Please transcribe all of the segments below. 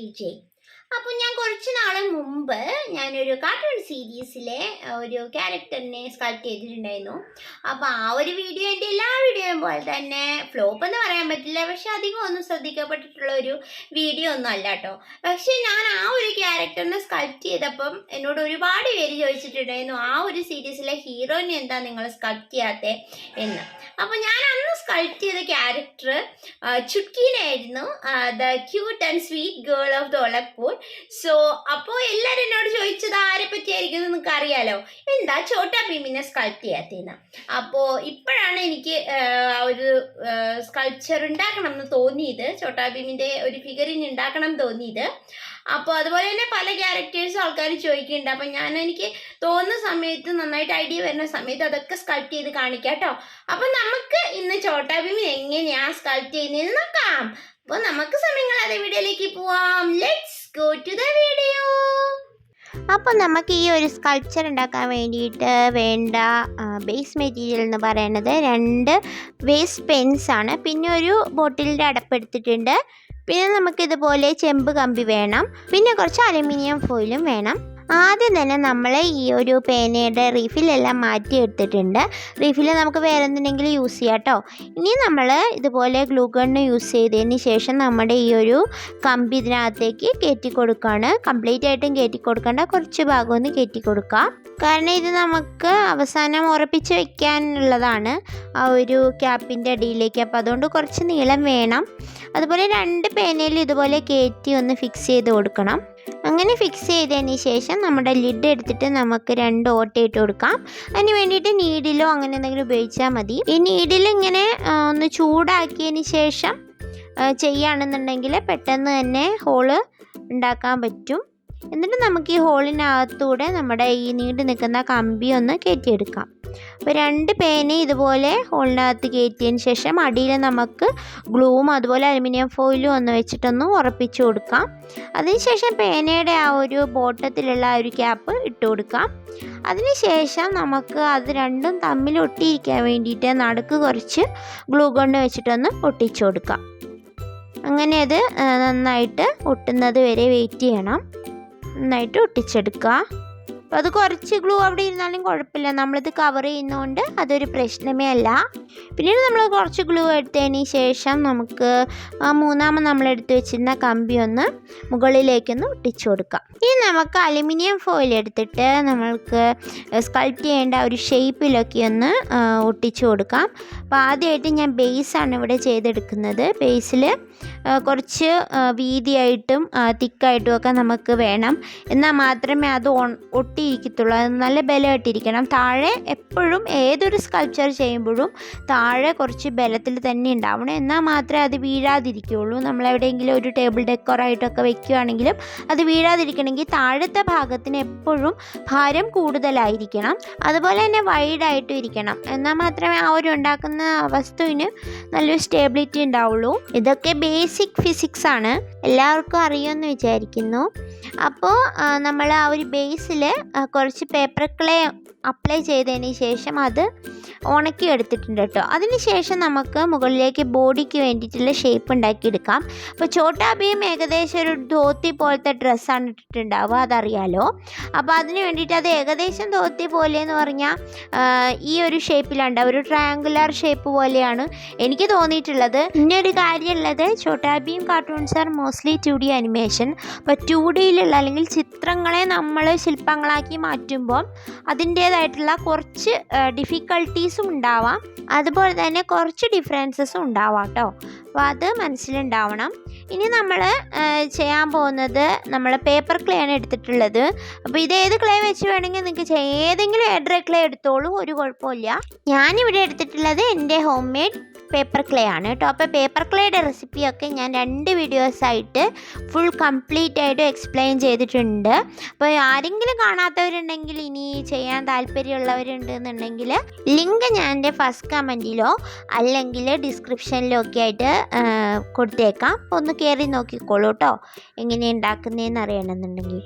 തീർച്ചയായും. അപ്പോൾ ഞാൻ കുറച്ച് നാൾ മുമ്പ് ഞാനൊരു കാർട്ടൂൺ സീരീസിലെ ഒരു ക്യാരക്ടറിനെ സ്കൾപ്റ്റ് ചെയ്തിട്ടുണ്ടായിരുന്നു. അപ്പോൾ ആ ഒരു വീഡിയോ എൻ്റെ എല്ലാ വീഡിയോയും പോലെ തന്നെ ഫ്ലോപ്പ് എന്ന് പറയാൻ പറ്റില്ല, പക്ഷെ അധികം ഒന്നും ശ്രദ്ധിക്കപ്പെട്ടിട്ടുള്ള ഒരു വീഡിയോ ഒന്നും അല്ല കേട്ടോ. പക്ഷെ ഞാൻ ആ ഒരു ക്യാരക്ടറിനെ സ്കൾപ്റ്റ് ചെയ്തപ്പം എന്നോട് ഒരുപാട് പേര് ചോദിച്ചിട്ടുണ്ടായിരുന്നു, ആ ഒരു സീരീസിലെ ഹീറോയിനെ എന്താ നിങ്ങൾ സ്കൾപ്റ്റ് ചെയ്യാത്തത് എന്ന്. അപ്പോൾ ഞാൻ അന്ന് സ്കൾപ്റ്റ് ചെയ്ത ക്യാരക്ടർ ചുട്കീനായിരുന്നു, the cute and sweet girl of Dholakpur. So അപ്പോൾ എല്ലാവരും എന്നോട് ചോദിച്ചത് ആരെ പറ്റിയായിരിക്കും നിങ്ങൾക്ക് അറിയാലോ, എന്താ ഛോട്ടാ ഭീമിനെ സ്കൾപ്റ്റ് ചെയ്യാത്തതെന്ന്. അപ്പോൾ ഇപ്പോഴാണ് എനിക്ക് ഒരു സ്കൾപ്ചർ ഉണ്ടാക്കണം എന്ന് തോന്നിയത്, ഛോട്ടാ ഭീമിൻ്റെ ഒരു ഫിഗറിന് ഉണ്ടാക്കണം എന്ന് തോന്നിയത്. അപ്പോൾ അതുപോലെ തന്നെ പല ക്യാരക്ടേഴ്സും ആൾക്കാർ ചോദിക്കുന്നുണ്ട്. അപ്പം എനിക്ക് തോന്നുന്ന സമയത്ത്, നന്നായിട്ട് ഐഡിയ വരുന്ന സമയത്ത് അതൊക്കെ സ്കൾപ്റ്റ് ചെയ്ത് കാണിക്കാം കേട്ടോ. അപ്പം നമുക്ക് ഇന്ന് ഛോട്ടാ ഭീം എങ്ങനെയാണ് സ്കൾപ്റ്റ് ചെയ്യുന്നതെന്ന് നോക്കാം. അപ്പോൾ നമുക്ക് സമയങ്ങളാതെ വീഡിയോയിലേക്ക് പോവാം. Let's go to the video. അപ്പോൾ നമുക്ക് ഈ ഒരു സ്കൾപ്ചർ ഉണ്ടാക്കാൻ വേണ്ടിയിട്ട് വേണ്ട ബേസ് മെറ്റീരിയൽ എന്ന് പറയുന്നത് 2 വേസ്റ്റ് പെൻസാണ്. പിന്നെ ഒരു ബോട്ടിലിൻ്റെ അടപ്പെടുത്തിട്ടുണ്ട്. പിന്നെ നമുക്കിതുപോലെ ചെമ്പ് കമ്പി വേണം. പിന്നെ കുറച്ച് അലുമിനിയം ഫോയിലും വേണം. ആദ്യം തന്നെ നമ്മൾ ഈ ഒരു പേനയുടെ റീഫിലെല്ലാം മാറ്റി എടുത്തിട്ടുണ്ട്. റീഫിൽ നമുക്ക് വേറെ എന്തെങ്കിലും യൂസ് ചെയ്യാം കേട്ടോ. ഇനി നമ്മൾ ഇതുപോലെ ഗ്ലൂ ഗണ്ണ് യൂസ് ചെയ്തതിന് ശേഷം നമ്മുടെ ഈ ഒരു കമ്പി ഇതിനകത്തേക്ക് കയറ്റി കൊടുക്കുകയാണ്. കംപ്ലീറ്റ് ആയിട്ടും കയറ്റി കൊടുക്കേണ്ട, കുറച്ച് ഭാഗം ഒന്ന് കയറ്റി കൊടുക്കുക. കാരണം ഇത് നമുക്ക് അവസാനം ഉറപ്പിച്ച് വയ്ക്കാനുള്ളതാണ് ആ ഒരു ക്യാപ്പിൻ്റെ അടിയിലേക്ക്. അപ്പോൾ അതുകൊണ്ട് കുറച്ച് നീളം വേണം. അതുപോലെ 2 പേനയിൽ ഇതുപോലെ കയറ്റി ഒന്ന് ഫിക്സ് ചെയ്ത് കൊടുക്കണം. അങ്ങനെ ഫിക്സ് ചെയ്തതിന് ശേഷം നമ്മുടെ ലിഡ് എടുത്തിട്ട് നമുക്ക് 2 ഓട്ട ഇട്ട് കൊടുക്കാം. അതിന് വേണ്ടിയിട്ട് നീഡിലോ അങ്ങനെ എന്തെങ്കിലും ഉപയോഗിച്ചാൽ മതി. ഈ നീഡിൽ ഇങ്ങനെ ഒന്ന് ചൂടാക്കിയതിന് ശേഷം ചെയ്യുകയാണെന്നുണ്ടെങ്കിൽ പെട്ടെന്ന് തന്നെ ഹോള് ഉണ്ടാക്കാൻ പറ്റും. എന്നിട്ട് നമുക്ക് ഈ ഹോളിനകത്തൂടെ നമ്മുടെ ഈ നീണ്ടു നിൽക്കുന്ന കമ്പി ഒന്ന് കയറ്റിയെടുക്കാം. അപ്പോൾ 2 പേന ഇതുപോലെ ഹോളിനകത്ത് കയറ്റിയതിന് ശേഷം അടിയിൽ നമുക്ക് ഗ്ലൂവും അതുപോലെ അലുമിനിയം ഫോയിലും ഒന്ന് വെച്ചിട്ടൊന്ന് ഉറപ്പിച്ചു കൊടുക്കാം. അതിനുശേഷം പേനയുടെ ആ ഒരു ബോട്ടത്തിലുള്ള ആ ഒരു ക്യാപ്പ് ഇട്ട് കൊടുക്കാം. അതിനുശേഷം നമുക്ക് അത് രണ്ടും തമ്മിൽ ഒട്ടിയിരിക്കാൻ വേണ്ടിയിട്ട് നടുക്ക് കുറച്ച് ഗ്ലൂ കൊണ്ട് വെച്ചിട്ടൊന്ന് ഒട്ടിച്ചു കൊടുക്കാം. അങ്ങനെ അത് നന്നായിട്ട് ഒട്ടുന്നത് വരെ വെയിറ്റ് ചെയ്യണം. നന്നായിട്ട് ഒട്ടിച്ചെടുക്കുക. അപ്പോൾ അത് കുറച്ച് ഗ്ലൂ അവിടെ ഇരുന്നാലും കുഴപ്പമില്ല, നമ്മളിത് കവർ ചെയ്യുന്നതുകൊണ്ട് അതൊരു പ്രശ്നമേ അല്ല. പിന്നീട് നമ്മൾ കുറച്ച് ഗ്ലൂ എടുത്തതിന് ശേഷം നമുക്ക് മൂന്നാമത് നമ്മളെടുത്ത് വെച്ചിരുന്ന കമ്പി ഒന്ന് മുകളിലേക്കൊന്ന് ഒട്ടിച്ചു കൊടുക്കാം. ഇനി നമുക്ക് അലുമിനിയം ഫോയിൽ എടുത്തിട്ട് നമ്മൾക്ക് സ്കൾപ്റ്റ് ചെയ്യേണ്ട ഒരു ഷേപ്പിലൊക്കെ ഒന്ന് ഒട്ടിച്ചു കൊടുക്കാം. അപ്പോൾ ആദ്യമായിട്ട് ഞാൻ ബേസാണ് ഇവിടെ ചെയ്തെടുക്കുന്നത്. ബേസിൽ കുറച്ച് വീതിയായിട്ടും തിക്കായിട്ടും ഒക്കെ നമുക്ക് വേണം, എന്നാൽ മാത്രമേ അത് ഒട്ടിയിരിക്കത്തുള്ളൂ. അത് നല്ല ബലമായിട്ടിരിക്കണം. താഴെ എപ്പോഴും ഏതൊരു സ്കൾപ്ചർ ചെയ്യുമ്പോഴും താഴെ കുറച്ച് ബലത്തിൽ തന്നെ ഉണ്ടാവണം, എന്നാൽ മാത്രമേ അത് വീഴാതിരിക്കുകയുള്ളൂ. നമ്മളെവിടെയെങ്കിലും ഒരു ടേബിൾ ഡെക്കോറായിട്ടൊക്കെ വെക്കുകയാണെങ്കിലും അത് വീഴാതിരിക്കണമെങ്കിൽ താഴത്തെ ഭാഗത്തിന് എപ്പോഴും ഭാരം കൂടുതലായിരിക്കണം. അതുപോലെ തന്നെ വൈഡായിട്ടും ഇരിക്കണം, എന്നാൽ മാത്രമേ ആ ഒരു ഉണ്ടാക്കുന്ന വസ്തുവിന് നല്ലൊരു സ്റ്റേബിലിറ്റി ഉണ്ടാവുള്ളൂ. ഇതൊക്കെ ബേസിക് ഫിസിക്സ് ആണ്, എല്ലാവർക്കും അറിയുമെന്ന് വിചാരിക്കുന്നു. അപ്പോൾ നമ്മൾ ആ ഒരു ബേസിൽ കുറച്ച് പേപ്പർ ക്ലേ അപ്ലൈ ചെയ്തതിന് ശേഷം അത് ഉണക്കി എടുത്തിട്ടുണ്ട് കേട്ടോ. അതിന് ശേഷം നമുക്ക് മുകളിലേക്ക് ബോഡിക്ക് വേണ്ടിയിട്ടുള്ള ഷേപ്പ് ഉണ്ടാക്കിയെടുക്കാം. അപ്പോൾ ഛോട്ടാ ഭീം ഏകദേശം ഒരു ധോത്തി പോലത്തെ ഡ്രസ്സാണ് ഇട്ടിട്ടുണ്ടാവുക, അതറിയാലോ. അപ്പോൾ അതിന് വേണ്ടിയിട്ട് അത് ഏകദേശം ധോത്തി പോലെയെന്ന് പറഞ്ഞാൽ ഈ ഒരു ഷേപ്പിലുണ്ടാവും, ഒരു ട്രയാങ്കുലർ ഷേപ്പ് പോലെയാണ് എനിക്ക് തോന്നിയിട്ടുള്ളത്. ഇന്നൊരു കാര്യമുള്ളത്, Chhota Bheem cartoons are mostly 2D animation. അപ്പോൾ 2Dയിലുള്ള അല്ലെങ്കിൽ ചിത്രങ്ങളെ നമ്മൾ ശില്പങ്ങളാക്കി മാറ്റുമ്പോൾ അതിൻ്റേതായിട്ടുള്ള കുറച്ച് ഡിഫിക്കൽട്ടീസും ഉണ്ടാവാം, അതുപോലെ തന്നെ കുറച്ച് ഡിഫറൻസസും ഉണ്ടാവാം കേട്ടോ. അപ്പോൾ അത് മനസ്സിലുണ്ടാവണം. ഇനി നമ്മൾ ചെയ്യാൻ പോകുന്നത്, നമ്മൾ പേപ്പർ ക്ലേ ആണ് എടുത്തിട്ടുള്ളത്. അപ്പോൾ ഇത് ഏത് ക്ലേ വെച്ച് വേണമെങ്കിൽ നിങ്ങൾക്ക് ഏതെങ്കിലും എഡ്ര ക്ലേ എടുത്തോളൂ, ഒരു കുഴപ്പമില്ല. ഞാനിവിടെ എടുത്തിട്ടുള്ളത് എൻ്റെ ഹോം മെയ്ഡ് പേപ്പർ ക്ലേ ആണ് കേട്ടോ. അപ്പോൾ പേപ്പർ ക്ലേയുടെ റെസിപ്പിയൊക്കെ ഞാൻ 2 വീഡിയോസായിട്ട് ഫുൾ കംപ്ലീറ്റ് ആയിട്ട് എക്സ്പ്ലെയിൻ ചെയ്തിട്ടുണ്ട്. അപ്പോൾ ആരെങ്കിലും കാണാത്തവരുണ്ടെങ്കിൽ, ഇനി ചെയ്യാൻ താല്പര്യമുള്ളവരുണ്ടെന്നുണ്ടെങ്കിൽ ലിങ്ക് ഞാൻ എൻ്റെ ഫസ്റ്റ് കമൻറ്റിലോ അല്ലെങ്കിൽ ഡിസ്ക്രിപ്ഷനിലോ ഒക്കെ ആയിട്ട് കൊടുത്തേക്കാം. ഒന്ന് കയറി നോക്കിക്കോളൂ കേട്ടോ, എങ്ങനെയാണ് ഉണ്ടാക്കുന്നതെന്ന് അറിയണമെന്നുണ്ടെങ്കിൽ.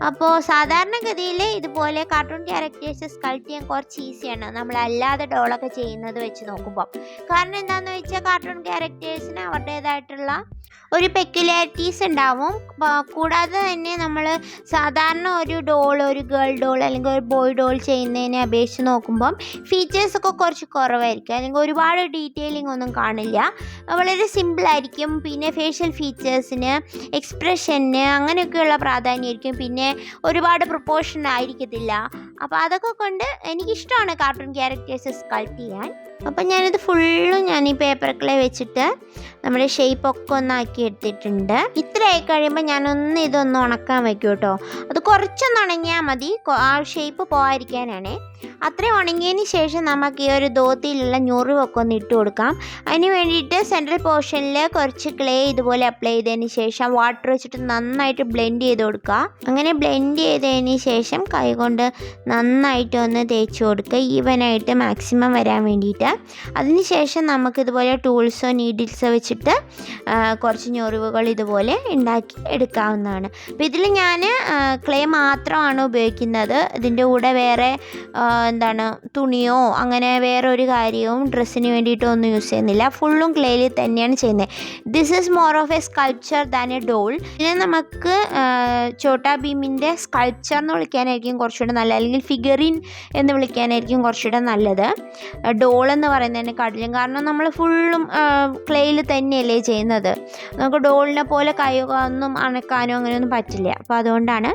അപ്പോൾ സാധാരണഗതിയിൽ ഇതുപോലെ കാർട്ടൂൺ ക്യാരക്ടേഴ്സ് സ്കൾപ്റ്റ് ചെയ്യാൻ കുറച്ച് ഈസിയാണ് നമ്മളല്ലാതെ ഡോളൊക്കെ ചെയ്യുന്നത് വെച്ച് നോക്കുമ്പോൾ. കാരണം കാരണം എന്താണെന്ന് വെച്ചാൽ കാർട്ടൂൺ ക്യാരക്ടേഴ്സിന് അവരുടേതായിട്ടുള്ള ഒരു പെക്യുലാരിറ്റീസ് ഉണ്ടാവും. കൂടാതെ തന്നെ നമ്മൾ സാധാരണ ഒരു ഡോൾ, ഒരു ഗേൾ ഡോൾ അല്ലെങ്കിൽ ഒരു ബോയ് ഡോൾ ചെയ്യുന്നതിനെ അപേക്ഷിച്ച് നോക്കുമ്പം ഫീച്ചേഴ്സൊക്കെ കുറച്ച് കുറവായിരിക്കും, അല്ലെങ്കിൽ ഒരുപാട് ഡീറ്റെയിലിംഗ് ഒന്നും കാണില്ല. വളരെ സിമ്പിളായിരിക്കും. പിന്നെ ഫേഷ്യൽ ഫീച്ചേഴ്സിന്, എക്സ്പ്രഷന് അങ്ങനെയൊക്കെയുള്ള പ്രാധാന്യമായിരിക്കും. പിന്നെ ഒരുപാട് പ്രൊപ്പോർഷൻ ആയിരിക്കത്തില്ല. അപ്പോൾ അതൊക്കെ കൊണ്ട് എനിക്കിഷ്ടമാണ് കാർട്ടൂൺ ക്യാരക്ടേഴ്സ് സ്കൾപ്റ്റ് ചെയ്യാൻ. അപ്പം ഞാനിത് ഫുള്ളും ഞാൻ ഈ പേപ്പർ ക്ലേ വെച്ചിട്ട് നമ്മുടെ ഷേപ്പൊക്കെ ഒന്നാക്കി എടുത്തിട്ടുണ്ട്. ഇത്രയായി കഴിയുമ്പോൾ ഞാനൊന്ന് ഇതൊന്ന് ഉണക്കാൻ വയ്ക്കും കേട്ടോ. അത് കുറച്ചൊന്ന് ഉണങ്ങിയാൽ മതി, ആ ഷേപ്പ് പോകാതിരിക്കാനാണ്. അത്രയും ഉണങ്ങിയതിന് ശേഷം നമുക്ക് ഈ ഒരു ധോത്തിയിലുള്ള ഞൊറിവൊക്കെ ഒന്ന് ഇട്ട് കൊടുക്കാം. അതിന് വേണ്ടിയിട്ട് സെൻട്രൽ പോർഷനിൽ കുറച്ച് ക്ലേ ഇതുപോലെ അപ്ലൈ ചെയ്തതിന് ശേഷം വാട്ടർ വെച്ചിട്ട് നന്നായിട്ട് ബ്ലെൻഡ് ചെയ്ത് കൊടുക്കുക. അങ്ങനെ ബ്ലെൻഡ് ചെയ്തതിന് ശേഷം കൈകൊണ്ട് നന്നായിട്ട് ഒന്ന് തേച്ച് കൊടുക്കുക, ഈവനായിട്ട് മാക്സിമം വരാൻ വേണ്ടിയിട്ട്. അതിന് ശേഷം നമുക്കിതുപോലെ ടൂൾസോ നീഡിൽസോ വെച്ചിട്ട് കുറച്ച് ഞൊറിവുകൾ ഇതുപോലെ ഉണ്ടാക്കി എടുക്കാവുന്നതാണ്. അപ്പോൾ ഇതിൽ ഞാൻ ക്ലേ മാത്രമാണ് ഉപയോഗിക്കുന്നത്. ഇതിൻ്റെ കൂടെ വേറെ തുണിയോ അങ്ങനെ വേറെ ഒരു കാര്യവും ഡ്രസ്സിന് വേണ്ടിയിട്ടോ ഒന്നും യൂസ് ചെയ്യുന്നില്ല. ഫുള്ളും ക്ലേയിൽ തന്നെയാണ് ചെയ്യുന്നത്. This is more of a sculpture than a doll. ഇതിനെ നമുക്ക് ഛോട്ടാ ഭീമിൻ്റെ സ്കൾപ്ചർ എന്ന് വിളിക്കാനായിരിക്കും കുറച്ചുകൂടെ നല്ലത്, അല്ലെങ്കിൽ ഫിഗറിൻ എന്ന് വിളിക്കാനായിരിക്കും കുറച്ചുകൂടെ നല്ലത്. ഡോൾ എന്ന് പറയുന്നതിനെക്കാട്ടിലും, കാരണം നമ്മൾ ഫുള്ളും ക്ലേയിൽ തന്നെയല്ലേ ചെയ്യുന്നത്. നമുക്ക് ഡോളിനെ പോലെ ഒന്നും അണക്കാനോ അങ്ങനെയൊന്നും പറ്റില്ല. അപ്പോൾ അതുകൊണ്ടാണ്.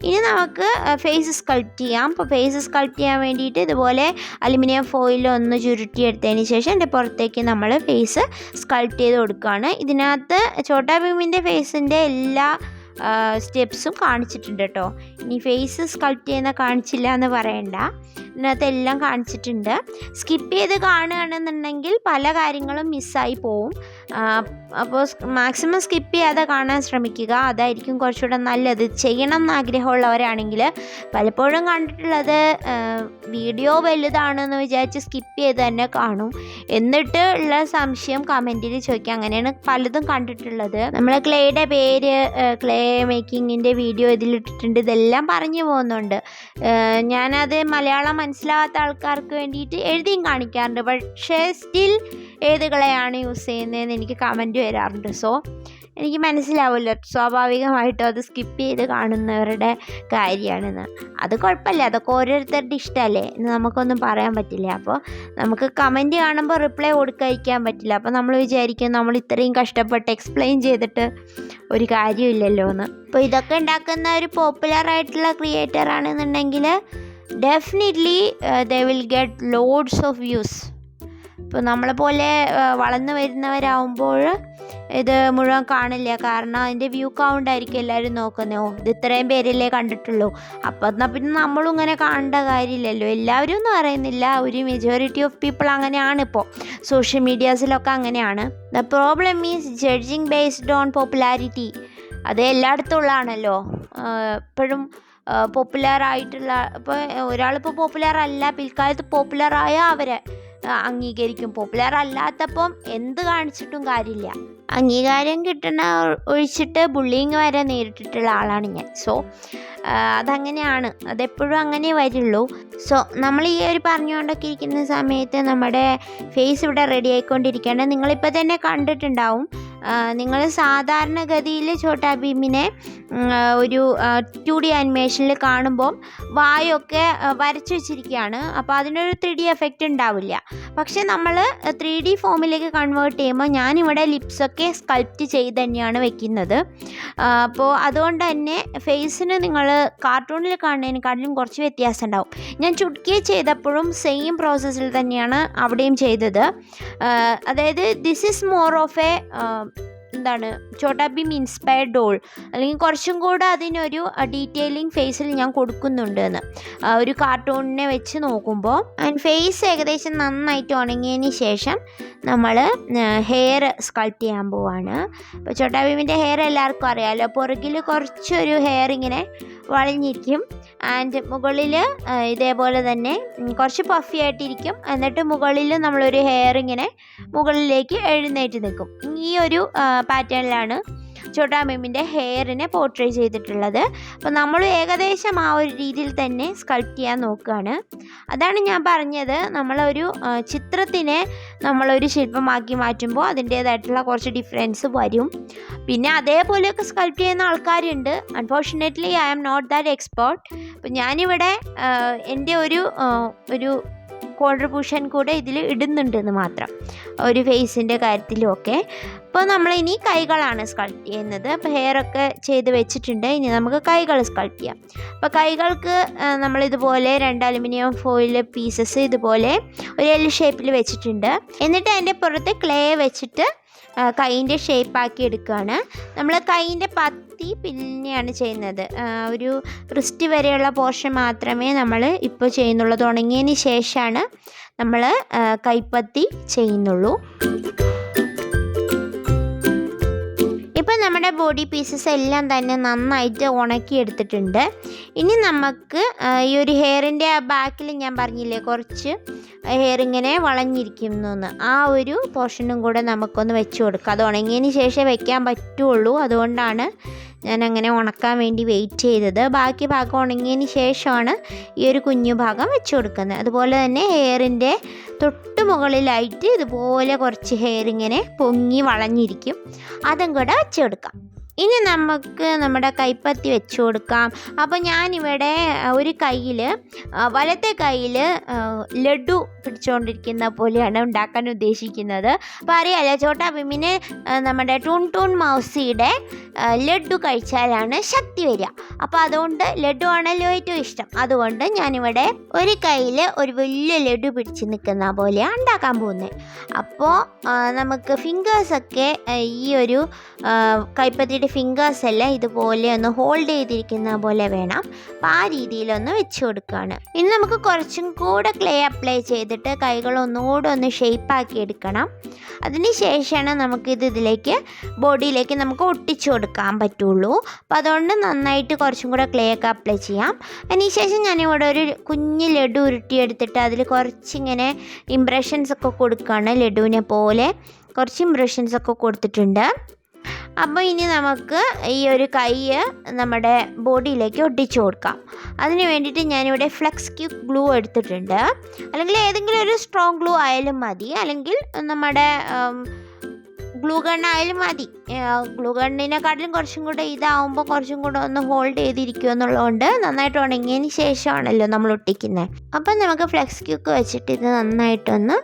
ഇനി നമുക്ക് ഫേസ് സ്കൾപ്റ്റ് ചെയ്യാം. അപ്പോൾ ഫേസ് സ്കൾപ്റ്റ് ചെയ്യാൻ വേണ്ടിയിട്ട് ഇതുപോലെ അലുമിനിയം ഫോയിൽ ഒന്ന് ചുരുട്ടിയെടുത്തതിന് ശേഷം എൻ്റെ പുറത്തേക്ക് നമ്മൾ ഫേസ് സ്കൾപ്റ്റ് ചെയ്ത് കൊടുക്കുകയാണ്. ഇതിനകത്ത് ഛോട്ടാ ഭീമിൻ്റെ ഫേസിൻ്റെ എല്ലാ സ്റ്റെപ്സും കാണിച്ചിട്ടുണ്ട് കേട്ടോ. ഇനി ഫേസ് സ്കൾപ്റ്റ് ചെയ്യുന്ന കാണിച്ചില്ല എന്ന് പറയണ്ട, ഇതിനകത്ത് എല്ലാം കാണിച്ചിട്ടുണ്ട്. സ്കിപ്പ് ചെയ്ത് കാണുകയാണെന്നുണ്ടെങ്കിൽ പല കാര്യങ്ങളും മിസ്സായി പോവും. അപ്പോൾ മാക്സിമം സ്കിപ്പ് ചെയ്യാതെ കാണാൻ ശ്രമിക്കുക, അതായിരിക്കും കുറച്ചുകൂടെ നല്ലത്. ചെയ്യണം എന്ന് ആഗ്രഹമുള്ളവരാണെങ്കിൽ. പലപ്പോഴും കണ്ടിട്ടുള്ളത് വീഡിയോ വലുതാണെന്ന് വിചാരിച്ച് സ്കിപ്പ് ചെയ്ത് തന്നെ കാണും, എന്നിട്ട് ഉള്ള സംശയം കമൻറ്റിൽ ചോദിക്കുക. അങ്ങനെയാണ് പലതും കണ്ടിട്ടുള്ളത്. നമ്മൾ ക്ലേയുടെ പേര്, ക്ലേ മേക്കിങ്ങിൻ്റെ വീഡിയോ ഇതിലിട്ടിട്ടുണ്ട്, ഇതെല്ലാം പറഞ്ഞു പോകുന്നുണ്ട്. ഞാനത് മലയാളം മനസ്സിലാവാത്ത ആൾക്കാർക്ക് വേണ്ടിയിട്ട് എഴുതിയും കാണിക്കാറുണ്ട്. പക്ഷേ സ്റ്റിൽ ഏത് ക്ലേയാണ് യൂസ് ചെയ്യുന്നതെന്ന് എനിക്ക് കമൻറ്റ് വരാറുണ്ട്. സോ എനിക്ക് മനസ്സിലാവില്ല, സ്വാഭാവികമായിട്ടും അത് സ്കിപ്പ് ചെയ്ത് കാണുന്നവരുടെ കാര്യമാണെന്ന്. അത് കുഴപ്പമില്ല, അതൊക്കെ ഓരോരുത്തരുടെ ഇഷ്ടമല്ലേ എന്ന് നമുക്കൊന്നും പറയാൻ പറ്റില്ല. അപ്പോൾ നമുക്ക് കമൻറ്റ് കാണുമ്പോൾ റിപ്ലൈ കൊടുക്കാതിരിക്കാൻ പറ്റില്ല. അപ്പോൾ നമ്മൾ വിചാരിക്കും നമ്മൾ ഇത്രയും കഷ്ടപ്പെട്ട് എക്സ്പ്ലെയിൻ ചെയ്തിട്ട് ഒരു കാര്യമില്ലല്ലോ എന്ന്. അപ്പോൾ ഇതൊക്കെ ഉണ്ടാക്കുന്ന ഒരു പോപ്പുലറായിട്ടുള്ള ക്രിയേറ്റർ ആണെന്നുണ്ടെങ്കിൽ definitely they will get loads of views. ഇപ്പോൾ നമ്മളെപ്പോലെ വളർന്നു വരുന്നവരാകുമ്പോൾ ഇത് മുഴുവൻ കാണില്ല, കാരണം അതിൻ്റെ വ്യൂ കൗണ്ട് ആയിരിക്കും എല്ലാവരും നോക്കുന്നത്. ഇത് ഇത്രയും പേരല്ലേ കണ്ടിട്ടുള്ളൂ, അപ്പോൾ എന്നാൽ പിന്നെ നമ്മളും ഇങ്ങനെ കാണേണ്ട കാര്യമില്ലല്ലോ. എല്ലാവരും എന്ന് പറയുന്നില്ല, ഒരു മെജോറിറ്റി ഓഫ് പീപ്പിൾ അങ്ങനെയാണ്. ഇപ്പോൾ സോഷ്യൽ മീഡിയാസിലൊക്കെ അങ്ങനെയാണ്. The problem is judging based on popularity. അത് എല്ലായിടത്തും ഉള്ളതാണല്ലോ. എപ്പോഴും പോപ്പുലറായിട്ടുള്ള, ഇപ്പോൾ ഒരാളിപ്പോൾ പോപ്പുലർ അല്ല, പിൽക്കാലത്ത് പോപ്പുലറായ അവരെ അംഗീകരിക്കും. പോപ്പുലർ അല്ലാത്തപ്പം എന്ത് കാണിച്ചിട്ടും കാര്യമില്ല. അംഗീകാരം കിട്ടണ ഒഴിച്ചിട്ട് ബുള്ളിങ് വരെ നേരിട്ടിട്ടുള്ള ആളാണ് ഞാൻ. സോ അതങ്ങനെയാണ്, അതെപ്പോഴും അങ്ങനെ വരുള്ളൂ. സോ നമ്മൾ ഈ ഒരു പറഞ്ഞുകൊണ്ടൊക്കെ ഇരിക്കുന്ന സമയത്ത് നമ്മുടെ ഫേസ് ഇവിടെ റെഡി ആയിക്കൊണ്ടിരിക്കുകയാണ്. നിങ്ങളിപ്പോൾ തന്നെ കണ്ടിട്ടുണ്ടാവും. നിങ്ങൾ സാധാരണഗതിയിൽ ഛോട്ടാ ഭീമിനെ ഒരു 2D ആനിമേഷനിൽ കാണുമ്പോൾ വായൊക്കെ വരച്ചു വെച്ചിരിക്കുകയാണ്. അപ്പോൾ അതിനൊരു 3D എഫക്റ്റ് ഉണ്ടാവില്ല. പക്ഷേ നമ്മൾ 3D ഫോമിലേക്ക് കൺവേർട്ട് ചെയ്യുമ്പോൾ ഞാനിവിടെ ലിപ്സൊക്കെ സ്കൾപ്റ്റ് ചെയ്ത് തന്നെയാണ് വെക്കുന്നത്. അപ്പോൾ അതുകൊണ്ട് തന്നെ ഫേസിന് നിങ്ങൾ കാർട്ടൂണിൽ കാണുന്നതിനെക്കാട്ടിലും കുറച്ച് വ്യത്യാസം ഉണ്ടാവും. ഞാൻ ചുട്കിയെ ചെയ്തപ്പോഴും സെയിം പ്രോസസ്സിൽ തന്നെയാണ് അവിടെയും ചെയ്തത്. അതായത് this is more of a Chhota Bheem inspired doll, അല്ലെങ്കിൽ കുറച്ചും കൂടെ അതിനൊരു ഡീറ്റെയിലിംഗ് ഫേസിൽ ഞാൻ കൊടുക്കുന്നുണ്ട് എന്ന് ഒരു കാർട്ടൂണിനെ വെച്ച് നോക്കുമ്പോൾ. ആൻഡ് ഫേസ് ഏകദേശം നന്നായിട്ട് ഉണങ്ങിയതിന് ശേഷം നമ്മൾ ഹെയർ സ്കൾപ്റ്റ് ചെയ്യാൻ പോവാണ്. ഇപ്പോൾ ഛോട്ടാ ഭീമിൻ്റെ ഹെയർ എല്ലാവർക്കും അറിയാമല്ലോ. പുറകിൽ കുറച്ചൊരു ഹെയർ ഇങ്ങനെ വളഞ്ഞിരിക്കും, ആൻഡ് മുകളിൽ ഇതേപോലെ തന്നെ കുറച്ച് പഫി ആയിട്ടിരിക്കും. എന്നിട്ട് മുകളിൽ നമ്മളൊരു ഹെയർ ഇങ്ങനെ മുകളിലേക്ക് എഴുന്നേറ്റ് നിൽക്കും. ഈ ഒരു പാറ്റേണിലാണ് ഛോട്ടാ ഭീമിൻ്റെ ഹെയറിനെ പോർട്രേ ചെയ്തിട്ടുള്ളത്. അപ്പോൾ നമ്മൾ ഏകദേശം ആ ഒരു രീതിയിൽ തന്നെ സ്കൾപ്റ്റ് ചെയ്യാൻ നോക്കുകയാണ്. അതാണ് ഞാൻ പറഞ്ഞത്, നമ്മളൊരു ചിത്രത്തിനെ നമ്മളൊരു ശില്പമാക്കി മാറ്റുമ്പോൾ അതിൻ്റേതായിട്ടുള്ള കുറച്ച് ഡിഫറൻസ് വരും. പിന്നെ അതേപോലെയൊക്കെ സ്കൾപ്റ്റ് ചെയ്യുന്ന ആൾക്കാരുണ്ട്. Unfortunately I am not that expert. അപ്പം ഞാനിവിടെ എൻ്റെ ഒരു കോൺട്രിബ്യൂഷൻ കൂടെ ഇതിൽ ഇടുന്നുണ്ടെന്ന് മാത്രം, ഒരു ഫേസിൻ്റെ കാര്യത്തിലുമൊക്കെ. അപ്പോൾ നമ്മളിനി കൈകളാണ് സ്കൾപ്റ്റ് ചെയ്യുന്നത്. അപ്പോൾ ഹെയറൊക്കെ ചെയ്ത് വെച്ചിട്ടുണ്ട്. ഇനി നമുക്ക് കൈകൾ സ്കൾപ്റ്റ് ചെയ്യാം. അപ്പോൾ കൈകൾക്ക് നമ്മളിതുപോലെ 2 അലുമിനിയം ഫോയിൽ പീസസ് ഇതുപോലെ ഒരു എൽ ഷേപ്പിൽ വെച്ചിട്ടുണ്ട്. എന്നിട്ട് അതിൻ്റെ പുറത്ത് ക്ലേ വെച്ചിട്ട് കൈയിൻ്റെ ഷേപ്പാക്കി എടുക്കുകയാണ്. നമ്മൾ കൈയിൻ്റെ പത്തി പിന്നെയാണ് ചെയ്യുന്നത്. ഒരു റിസ്റ്റ് വരെയുള്ള പോർഷൻ മാത്രമേ നമ്മൾ ഇപ്പോൾ ചെയ്യുന്നുള്ളൂ. ഉണങ്ങിയതിന് ശേഷമാണ് നമ്മൾ കൈപ്പത്തി ചെയ്യുന്നുള്ളൂ. ഇപ്പം നമ്മുടെ ബോഡി പീസസ് എല്ലാം തന്നെ നന്നായിട്ട് ഉണക്കിയെടുത്തിട്ടുണ്ട്. ഇനി നമുക്ക് ഈ ഒരു ഹെയറിൻ്റെ ബാക്കിൽ ഞാൻ പറഞ്ഞില്ലേ കുറച്ച് ഹെയർ ഇങ്ങനെ വളഞ്ഞിരിക്കുന്നു, ആ ഒരു പോർഷനും കൂടെ നമുക്കൊന്ന് വെച്ച് കൊടുക്കാം. അത് ഉണങ്ങിയതിന് ശേഷം വെക്കാൻ പറ്റുള്ളൂ. അതുകൊണ്ടാണ് ഞാൻ അങ്ങനെ ഉണക്കാൻ വേണ്ടി വെയിറ്റ് ചെയ്തത്. ബാക്കി ഭാഗം ഉണങ്ങിയതിന് ശേഷമാണ് ഈ ഒരു കുഞ്ഞു ഭാഗം വെച്ച് കൊടുക്കുന്നത്. അതുപോലെ തന്നെ ഹെയറിൻ്റെ തൊട്ട് മുകളിലായിട്ട് ഇതുപോലെ കുറച്ച് ഹെയർ ഇങ്ങനെ പൊങ്ങി വളഞ്ഞിരിക്കും, അതും കൂടെ വെച്ച് കൊടുക്കാം. ഇനി നമുക്ക് നമ്മുടെ കൈപ്പത്തി വെച്ച് കൊടുക്കാം. അപ്പോൾ ഞാനിവിടെ ഒരു കയ്യിൽ വലത്തെ കയ്യിൽ ലഡു പിടിച്ചുകൊണ്ടിരിക്കുന്ന പോലെയാണ് ഉണ്ടാക്കാൻ ഉദ്ദേശിക്കുന്നത്. അപ്പോൾ അറിയാലോ, ഛോട്ടാ ഭീമിന് നമ്മുടെ ടൂൺ മൗസിയുടെ ലഡു കഴിച്ചാലാണ് ശക്തി വരിക. അപ്പോൾ അതുകൊണ്ട് ലഡു ആണല്ലോ ഏറ്റവും ഇഷ്ടം. അതുകൊണ്ട് ഞാനിവിടെ ഒരു കയ്യിൽ ഒരു വലിയ ലഡു പിടിച്ച് നിൽക്കുന്ന പോലെയാണ് ഉണ്ടാക്കാൻ പോകുന്നത്. അപ്പോൾ നമുക്ക് ഫിംഗേഴ്സൊക്കെ ഈ ഒരു കൈപ്പത്തിയുടെ ഫിംഗേഴ്സ് എല്ലാം ഇതുപോലെ ഒന്ന് ഹോൾഡ് ചെയ്തിരിക്കുന്ന പോലെ വേണം. അപ്പോൾ ആ രീതിയിലൊന്ന് വെച്ച് കൊടുക്കുകയാണ്. ഇനി നമുക്ക് കുറച്ചും കൂടെ ക്ലേ അപ്ലൈ ചെയ്തിട്ട് കൈകൾ ഒന്നുകൂടെ ഒന്ന് ഷേപ്പാക്കി എടുക്കണം. അതിന് ശേഷമാണ് നമുക്കിത് ബോഡിയിലേക്ക് നമുക്ക് ഒട്ടിച്ചു കൊടുക്കാൻ പറ്റുള്ളൂ. അപ്പോൾ അതുകൊണ്ട് നന്നായിട്ട് കുറച്ചും കൂടെ ക്ലേ ഒക്കെ അപ്ലൈ ചെയ്യാം. അതിനുശേഷം ഞാനിവിടെ ഒരു കുഞ്ഞ് ലഡു ഉരുട്ടിയെടുത്തിട്ട് അതിൽ കുറച്ചിങ്ങനെ ഇംപ്രഷൻസ് ഒക്കെ കൊടുക്കുകയാണ്. ലഡുവിനെ പോലെ കുറച്ച് ഇംപ്രഷൻസ് ഒക്കെ കൊടുത്തിട്ടുണ്ട്. അപ്പോൾ ഇനി നമുക്ക് ഈ ഒരു കൈ നമ്മുടെ ബോഡിയിലേക്ക് ഒട്ടിച്ചു കൊടുക്കാം. അതിന് വേണ്ടിയിട്ട് ഞാനിവിടെ ഫ്ലെക്സ്ക്വിക് ഗ്ലൂ എടുത്തിട്ടുണ്ട്. അല്ലെങ്കിൽ ഏതെങ്കിലും ഒരു സ്ട്രോങ് ഗ്ലൂ ആയാലും മതി, അല്ലെങ്കിൽ നമ്മുടെ ഗ്ലൂ ഗണ്ണായാലും മതി. ഗ്ലൂ ഗണ്ണിനെക്കാട്ടിലും കുറച്ചും കൂടെ ഇതാവുമ്പോൾ കുറച്ചും കൂടെ ഒന്ന് ഹോൾഡ് ചെയ്തിരിക്കും എന്നുള്ളതുകൊണ്ട് നന്നായിട്ട് ഉണങ്ങിയതിന് ശേഷമാണല്ലോ നമ്മൾ ഒട്ടിക്കുന്നത്. അപ്പം നമുക്ക് ഫ്ലെക്സ്ക്വിക്ക് വെച്ചിട്ട് ഇത് നന്നായിട്ടൊന്ന്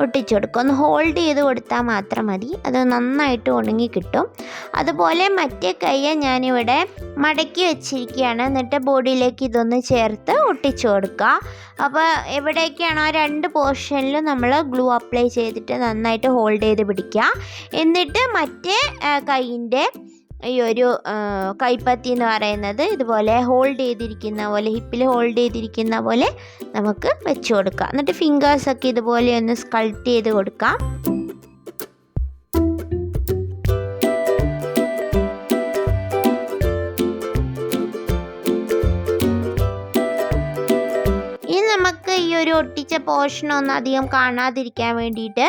ഒട്ടിച്ചു കൊടുക്കും. ഒന്ന് ഹോൾഡ് ചെയ്ത് കൊടുത്താൽ മാത്രം മതി, അത് നന്നായിട്ട് ഉണങ്ങി കിട്ടും. അതുപോലെ മറ്റേ കയ്യെ ഞാനിവിടെ മടക്കി വെച്ചിരിക്കുകയാണ്. എന്നിട്ട് ബോഡിയിലേക്ക് ഇതൊന്ന് ചേർത്ത് ഒട്ടിച്ചു കൊടുക്കുക. അപ്പോൾ എവിടേക്കാണോ 2 പോർഷനിലും നമ്മൾ ഗ്ലൂ അപ്ലൈ ചെയ്തിട്ട് നന്നായിട്ട് ഹോൾഡ് ചെയ്ത് പിടിക്കുക. എന്നിട്ട് മറ്റേ കൈയിൻ്റെ ഈ ഒരു കൈപ്പത്തി എന്ന് പറയുന്നത് ഇതുപോലെ ഹോൾഡ് ചെയ്തിരിക്കുന്ന പോലെ, ഹിപ്പിൽ ഹോൾഡ് ചെയ്തിരിക്കുന്ന പോലെ നമുക്ക് വെച്ച് കൊടുക്കാം. എന്നിട്ട് ഫിംഗേഴ്സൊക്കെ ഇതുപോലെ ഒന്ന് സ്കൾപ്റ്റ് ചെയ്ത് കൊടുക്കാം. ഇനി നമുക്ക് ഈ ഒരു ഒട്ടിച്ച പോർഷനൊന്നും അധികം കാണാതിരിക്കാൻ വേണ്ടിയിട്ട്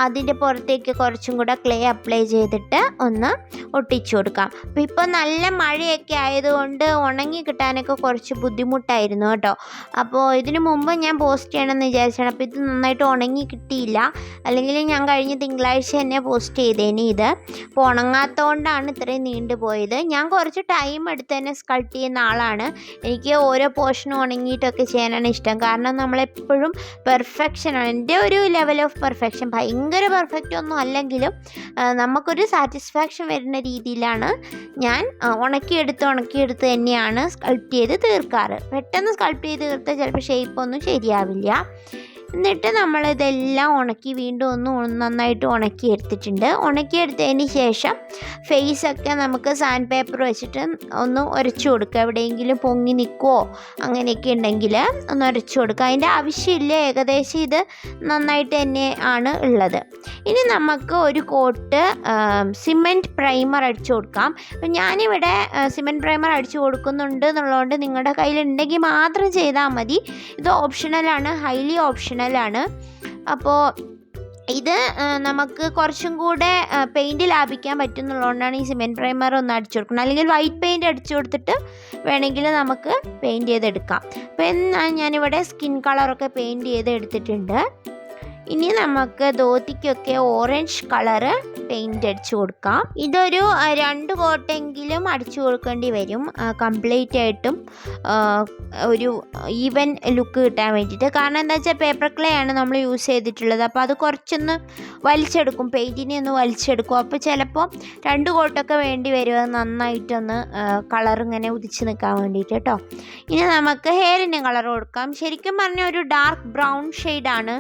അതിൻ്റെ പുറത്തേക്ക് കുറച്ചും കൂടെ ക്ലേ അപ്ലൈ ചെയ്തിട്ട് ഒന്ന് ഒട്ടിച്ചു കൊടുക്കാം. അപ്പോൾ ഇപ്പോൾ നല്ല മഴയൊക്കെ ആയതുകൊണ്ട് ഉണങ്ങി കിട്ടാനൊക്കെ കുറച്ച് ബുദ്ധിമുട്ടായിരുന്നു കേട്ടോ. അപ്പോൾ ഇതിന് മുമ്പ് ഞാൻ പോസ്റ്റ് ചെയ്യണമെന്ന് വിചാരിച്ചാണ്. അപ്പോൾ ഇത് നന്നായിട്ട് ഉണങ്ങി കിട്ടിയില്ല, അല്ലെങ്കിൽ ഞാൻ കഴിഞ്ഞ തിങ്കളാഴ്ച തന്നെ പോസ്റ്റ് ചെയ്തേനെ ഇത്. അപ്പോൾ ഉണങ്ങാത്തതുകൊണ്ടാണ് ഇത്രയും നീണ്ടുപോയത്. ഞാൻ കുറച്ച് ടൈം എടുത്ത് തന്നെ സ്കൾപ്റ്റ് ചെയ്യുന്ന ആളാണ്. എനിക്ക് ഓരോ പോർഷനും ഉണങ്ങിയിട്ടൊക്കെ ചെയ്യാനാണ് ഇഷ്ടം. കാരണം നമ്മളെപ്പോഴും പെർഫെക്ഷനാണ്. എൻ്റെ ഒരു ലെവൽ ഓഫ് പെർഫെക്ഷൻ ഭയങ്കര പെർഫെക്റ്റ് ഒന്നും അല്ലെങ്കിലും നമുക്കൊരു സാറ്റിസ്ഫാക്ഷൻ വരുന്ന രീതിയിലാണ് ഞാൻ ഉണക്കിയെടുത്ത് തന്നെയാണ് സ്കൾപ്റ്റ് ചെയ്ത് തീർക്കാറ്. പെട്ടെന്ന് സ്കൾപ്റ്റ് ചെയ്ത് തീർത്താൽ ചിലപ്പോൾ ഷേപ്പൊന്നും ശരിയാവില്ല. എന്നിട്ട് നമ്മളിതെല്ലാം ഉണക്കി വീണ്ടും ഒന്ന് നന്നായിട്ട് ഉണക്കിയെടുത്തിട്ടുണ്ട്. ഉണക്കിയെടുത്തതിന് ശേഷം ഫേസൊക്കെ നമുക്ക് സാൻഡ് പേപ്പർ വെച്ചിട്ട് ഒന്ന് ഉരച്ചു കൊടുക്കുക. എവിടെയെങ്കിലും പൊങ്ങി നിൽക്കുമോ അങ്ങനെയൊക്കെ ഉണ്ടെങ്കിൽ ഒന്ന് ഉരച്ചു കൊടുക്കുക. അതിൻ്റെ ആവശ്യമില്ല, ഏകദേശം ഇത് നന്നായിട്ട് തന്നെ ആണ് ഉള്ളത്. ഇനി നമുക്ക് ഒരു കോട്ട് സിമെൻറ്റ് പ്രൈമർ അടിച്ചു കൊടുക്കാം. അപ്പം ഞാനിവിടെ സിമെൻറ്റ് പ്രൈമർ അടിച്ചു കൊടുക്കുന്നുണ്ട് എന്നുള്ളതുകൊണ്ട് നിങ്ങളുടെ കയ്യിലുണ്ടെങ്കിൽ മാത്രം ചെയ്താൽ മതി. ഇത് ഓപ്ഷണലാണ്, ഹൈലി ഓപ്ഷണലാണ്. അപ്പോൾ ഇത് നമുക്ക് കുറച്ചും കൂടെ പെയിൻറ്റ് ലാഭിക്കാൻ പറ്റുന്നുള്ളതുകൊണ്ടാണ് ഈ സിമെൻറ്റ് പ്രൈമർ ഒന്ന് അടിച്ചു കൊടുക്കുന്നത്. അല്ലെങ്കിൽ വൈറ്റ് പെയിൻറ്റ് അടിച്ചു കൊടുത്തിട്ട് വേണമെങ്കിൽ നമുക്ക് പെയിൻറ്റ് ചെയ്തെടുക്കാം. അപ്പം ഞാനിവിടെ സ്കിൻ കളറൊക്കെ പെയിൻറ്റ് ചെയ്ത് എടുത്തിട്ടുണ്ട്. ഇനി നമുക്ക് ധോത്തിക്കൊക്കെ ഓറഞ്ച് കളറ് പെയിൻറ്റ് അടിച്ചു കൊടുക്കാം. ഇതൊരു 2 കോട്ടെങ്കിലും അടിച്ചു കൊടുക്കേണ്ടി വരും കംപ്ലീറ്റ് ആയിട്ടും ഒരു ഈവൻ ലുക്ക് കിട്ടാൻ വേണ്ടിയിട്ട്. കാരണം എന്താ വെച്ചാൽ പേപ്പർ ക്ലേ ആണ് നമ്മൾ യൂസ് ചെയ്തിട്ടുള്ളത്. അപ്പോൾ അത് കുറച്ചൊന്ന് വലിച്ചെടുക്കും, പെയിൻറ്റിനെ ഒന്ന് വലിച്ചെടുക്കും. അപ്പോൾ ചിലപ്പോൾ 2 കോട്ടൊക്കെ വേണ്ടി വരും അത് നന്നായിട്ടൊന്ന് കളർ ഇങ്ങനെ ഉദിച്ച് നിൽക്കാൻ വേണ്ടിയിട്ട് കേട്ടോ. ഇനി നമുക്ക് ഹെയറിന് കളർ കൊടുക്കാം. ശരിക്കും പറഞ്ഞാൽ ഒരു ഡാർക്ക് ബ്രൗൺ ഷെയ്ഡാണ്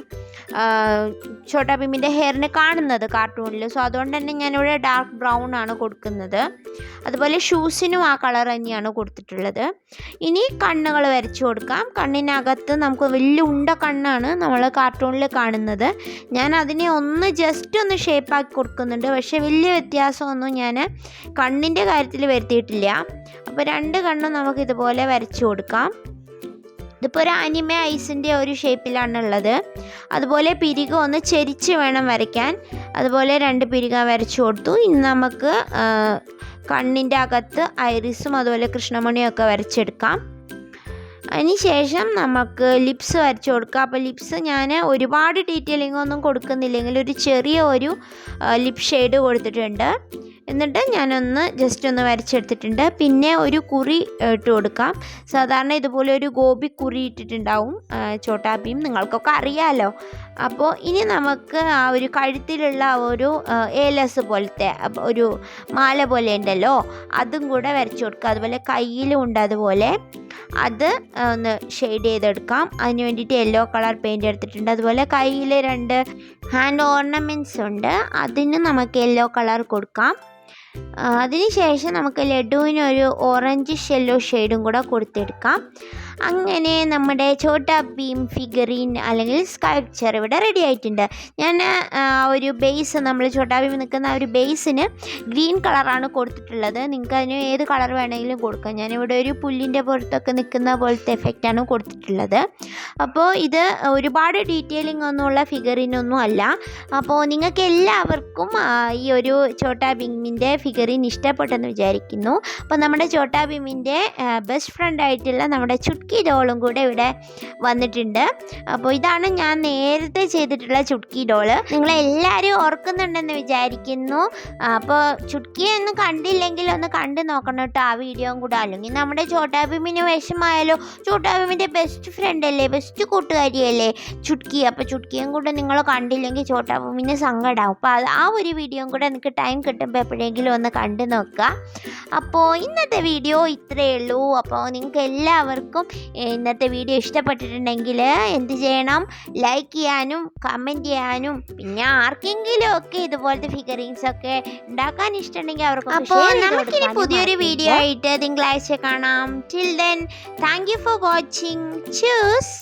ഛോട്ടാ ഭീമിൻ്റെ ഹെയറിന് കാണുന്നത് കാർട്ടൂണിൽ. സോ അതുകൊണ്ട് തന്നെ ഞാനിവിടെ ഡാർക്ക് ബ്രൗൺ ആണ് കൊടുക്കുന്നത്. അതുപോലെ ഷൂസിനും ആ കളർ തന്നെയാണ് കൊടുത്തിട്ടുള്ളത്. ഇനി കണ്ണുകൾ വരച്ചു കൊടുക്കാം. കണ്ണിനകത്ത് നമുക്ക് വലിയ ഉണ്ട കണ്ണാണ് നമ്മൾ കാർട്ടൂണിൽ കാണുന്നത്. ഞാൻ അതിനെ ഒന്ന് ജസ്റ്റ് ഒന്ന് ഷേപ്പാക്കി കൊടുക്കുന്നുണ്ട്. പക്ഷേ വലിയ വ്യത്യാസമൊന്നും ഞാൻ കണ്ണിൻ്റെ കാര്യത്തിൽ വരുത്തിയിട്ടില്ല. അപ്പോൾ 2 കണ്ണും നമുക്ക് ഇതുപോലെ വരച്ചു കൊടുക്കാം. ഇതിപ്പോൾ ഒരു അനിമെ ഐസിൻ്റെ ഒരു ഷേപ്പിലാണുള്ളത്. അതുപോലെ പിരിക ഒന്ന് ചെരിച്ച് വേണം വരയ്ക്കാൻ. അതുപോലെ 2 പിരിക വരച്ചു കൊടുത്തു. ഇനി നമുക്ക് കണ്ണിൻ്റെ അകത്ത് ഐറിസും അതുപോലെ കൃഷ്ണമണിയൊക്കെ വരച്ചെടുക്കാം. അതിന് ശേഷം നമുക്ക് ലിപ്സ് വരച്ചു കൊടുക്കാം. അപ്പോൾ ലിപ്സ് ഞാൻ ഒരുപാട് ഡീറ്റെയിലിംഗ് ഒന്നും കൊടുക്കുന്നില്ലെങ്കിൽ ഒരു ചെറിയ ഒരു ലിപ് ഷെയ്ഡ് കൊടുത്തിട്ടുണ്ട്. എന്നിട്ട് ഞാനൊന്ന് ജസ്റ്റ് ഒന്ന് വരച്ചെടുത്തിട്ടുണ്ട്. പിന്നെ ഒരു കുറി ഇട്ട് കൊടുക്കാം. സാധാരണ ഇതുപോലെ ഒരു ഗോപി കുറി ഇട്ടിട്ടുണ്ടാവും ഛോട്ടാ ഭീം, നിങ്ങൾക്കൊക്കെ അറിയാമല്ലോ. അപ്പോൾ ഇനി നമുക്ക് ആ ഒരു കഴുത്തിലുള്ള ഒരു ഏലസ് പോലത്തെ ഒരു മാല പോലെ ഉണ്ടല്ലോ, അതും കൂടെ വരച്ചു കൊടുക്കുക. അതുപോലെ കയ്യിലും ഉണ്ട് അതുപോലെ, അത് ഒന്ന് ഷെയ്ഡ് ചെയ്തെടുക്കാം. അതിന് വേണ്ടിയിട്ട് യെല്ലോ കളർ പെയിൻറ്റ് എടുത്തിട്ടുണ്ട്. അതുപോലെ കയ്യിൽ 2 ഹാൻഡ് ഓർണമെൻറ്റ്സ് ഉണ്ട്, അതിന് നമുക്ക് യെല്ലോ കളർ കൊടുക്കാം. അതിനുശേഷം നമുക്ക് ലഡുവിനൊരു ഓറഞ്ച് യെല്ലോ ഷെയ്ഡും കൂടെ കൊടുത്തെടുക്കാം. അങ്ങനെ നമ്മുടെ ഛോട്ടാ ഭീം ഫിഗറിൻ അല്ലെങ്കിൽ സ്കൾപ്ചർ ഇവിടെ റെഡി ആയിട്ടുണ്ട്. ഞാൻ ഒരു ബേസ്, നമ്മൾ ഛോട്ടാ ഭീം നിൽക്കുന്ന ഒരു ബേസിന് ഗ്രീൻ കളറാണ് കൊടുത്തിട്ടുള്ളത്. നിങ്ങൾക്ക് അതിന് ഏത് കളർ വേണമെങ്കിലും കൊടുക്കാം. ഞാനിവിടെ ഒരു പുല്ലിൻ്റെ പുറത്തൊക്കെ നിൽക്കുന്ന പോലത്തെ എഫക്റ്റാണ് കൊടുത്തിട്ടുള്ളത്. അപ്പോൾ ഇത് ഒരുപാട് ഡീറ്റെയിലിംഗ് ഒന്നുമുള്ള ഫിഗറിനൊന്നും അല്ല. അപ്പോൾ നിങ്ങൾക്ക് എല്ലാവർക്കും ഈ ഒരു ഛോട്ടാ ഭീമിൻ്റെ ഫിഗറിൻ ഇഷ്ടപ്പെട്ടെന്ന് വിചാരിക്കുന്നു. അപ്പോൾ നമ്മുടെ ഛോട്ടാ ഭീമിൻ്റെ ബെസ്റ്റ് ഫ്രണ്ട് ആയിട്ടുള്ള നമ്മുടെ ചുട്കി ഡോളും കൂടെ ഇവിടെ വന്നിട്ടുണ്ട്. അപ്പോൾ ഇതാണ് ഞാൻ നേരത്തെ ചെയ്തിട്ടുള്ള ചുട്കി ഡോള്. നിങ്ങളെല്ലാവരും ഓർക്കുന്നുണ്ടെന്ന് വിചാരിക്കുന്നു. അപ്പോൾ ചുട്കിയെ ഒന്ന് കണ്ടില്ലെങ്കിൽ ഒന്ന് കണ്ടു നോക്കണം കേട്ടോ ആ വീഡിയോയും കൂടെ. അല്ലെങ്കിൽ നമ്മുടെ ഛോട്ടാ ഭീമിന് വിഷമായാലോ, ഛോട്ടാ ഭീമിൻ്റെ ബെസ്റ്റ് ഫ്രണ്ട് അല്ലേ, ബെസ്റ്റ് കൂട്ടുകാരിയല്ലേ ചുട്കി. അപ്പോൾ ചുട്കിയും കൂടെ നിങ്ങൾ കണ്ടില്ലെങ്കിൽ ഛോട്ടാ ഭീമിന് സങ്കടമാവും. അപ്പോൾ ആ ഒരു വീഡിയോയും കൂടെ നിങ്ങൾക്ക് ടൈം കിട്ടുമ്പോൾ എപ്പോഴെങ്കിലും ഒന്ന് കണ്ടു നോക്കുക. അപ്പോൾ ഇന്നത്തെ വീഡിയോ ഇത്രയേ ഉള്ളൂ. അപ്പോൾ നിങ്ങൾക്ക് എല്ലാവർക്കും ഇന്നത്തെ വീഡിയോ ഇഷ്ടപ്പെട്ടിട്ടുണ്ടെങ്കിൽ എന്ത് ചെയ്യണം, ലൈക്ക് ചെയ്യാനും കമൻറ്റ് ചെയ്യാനും, പിന്നെ ആർക്കെങ്കിലും ഒക്കെ ഇതുപോലത്തെ ഫിഗറിങ്സ് ഒക്കെ ഉണ്ടാക്കാൻ ഇഷ്ടമുണ്ടെങ്കിൽ അവർക്ക്. അപ്പോൾ നമുക്കിനി പുതിയൊരു വീഡിയോ ആയിട്ട് തിങ്കളാഴ്ച കാണാം. Till then thank you for watching. Choose.